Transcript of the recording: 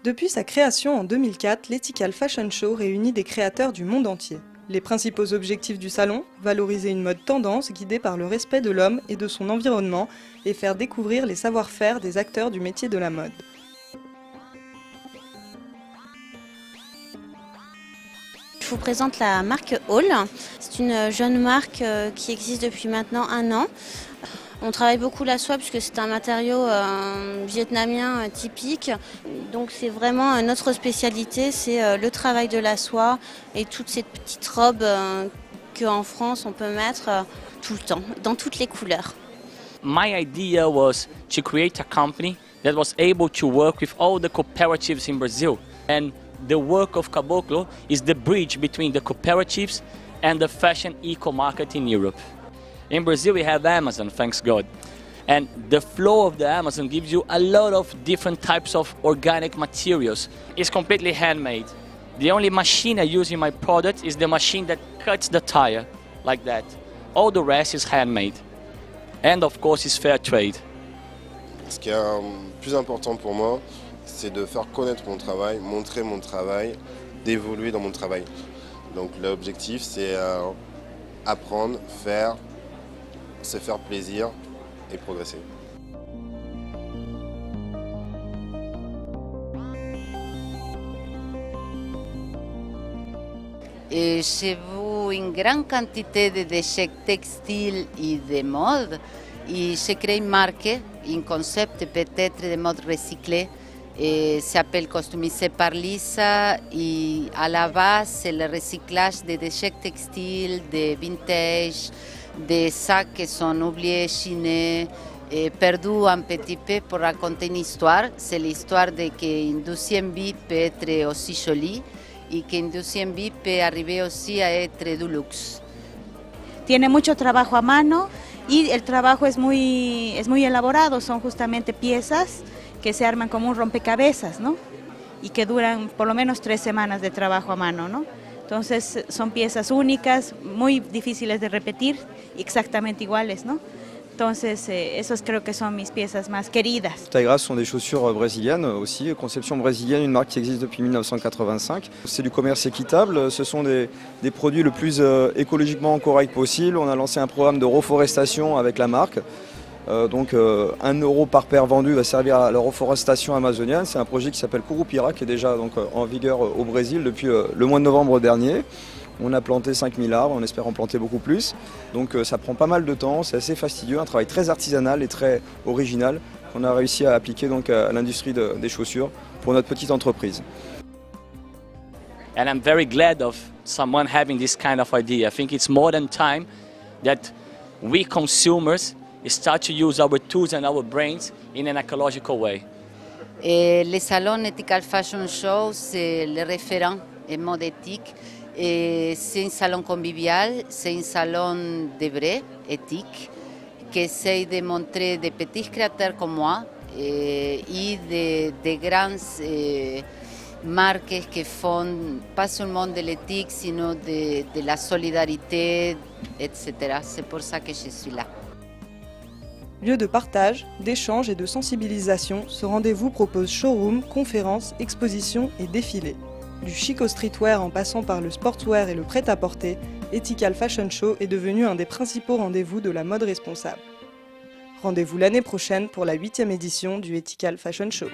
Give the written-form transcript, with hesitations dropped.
Depuis sa création en 2004, l'Ethical Fashion Show réunit des créateurs du monde entier. Les principaux objectifs du salon, valoriser une mode tendance guidée par le respect de l'homme et de son environnement et faire découvrir les savoir-faire des acteurs du métier de la mode. Je vous présente la marque Hall. C'est une jeune marque qui existe depuis maintenant 1 an. On travaille beaucoup la soie puisque c'est un matériau vietnamien typique. Donc c'est vraiment notre spécialité, c'est le travail de la soie et toutes ces petites robes qu'en France on peut mettre tout le temps, dans toutes les couleurs. My idea was to create a company that was able to work with all the cooperatives in Brazil. And the work of Caboclo is the bridge between the cooperatives and the fashion eco-market in Europe. In Brazil we have Amazon, thanks God. And the flow of the Amazon gives you a lot of different types of organic materials. It's completely handmade. The only machine I use in my product is the machine that cuts the tire, like that. All the rest is handmade. And of course it's fair trade. Ce qui est plus important pour moi, c'est de faire connaître mon travail, montrer mon travail, d'évoluer dans mon travail. Donc l'objectif c'est apprendre, faire, se faire plaisir et progresser. Chez vous, une grande quantité de déchets textiles et de mode. Et j'ai créé une marque, un concept peut-être de mode recyclé. S'appelle Customisé par Lisa. Et à la base, c'est le recyclage des déchets textiles, des vintage, des sacs qui sont oubliés, chinés, et perdus un petit peu pour raconter une histoire. C'est l'histoire de qu'une deuxième vie peut être aussi jolie y qu'une deuxième vie peut arriver aussi à être du luxe. Tiene mucho trabajo a mano y el trabajo es muy elaborado, son justamente piezas que se arman como un rompecabezas, ¿no? Y que duran por lo menos 3 semanas de trabajo a mano, ¿no? Entonces son piezas únicas, muy difíciles de repetir, exactamente iguales, ¿no? Entonces, esos creo que son mis piezas más queridas. Taigra sont des chaussures brésiliennes aussi, conception brésilienne, une marque qui existe depuis 1985. C'est du commerce équitable, ce sont des produits le plus écologiquement corrects possible. On a lancé un programme de reforestation avec la marque. Donc 1 euro par paire vendue va servir à la reforestation amazonienne. C'est un projet qui s'appelle Curupira, qui est déjà donc, en vigueur au Brésil depuis le mois de novembre dernier. On a planté 5000 arbres, on espère en planter beaucoup plus. Donc ça prend pas mal de temps, c'est assez fastidieux, un travail très artisanal et très original qu'on a réussi à appliquer donc, à l'industrie des chaussures pour notre petite entreprise. And I'm very glad of someone having this kind of idea. I think it's more than time that we consumers start to use our tools and our brains in an ecological way. Le salon Ethical Fashion Show, c'est le référent en mode éthique. C'est un salon convivial, c'est un salon de vrai, éthique, qui essaye de montrer des petits créateurs comme moi et de grandes marques qui font pas seulement de l'éthique, sinon de la solidarité, etc. C'est pour ça que je suis là. Lieu de partage, d'échange et de sensibilisation, ce rendez-vous propose showroom, conférences, expositions et défilés. Du chic au streetwear en passant par le sportswear et le prêt-à-porter, Ethical Fashion Show est devenu un des principaux rendez-vous de la mode responsable. Rendez-vous l'année prochaine pour la 8e édition du Ethical Fashion Show.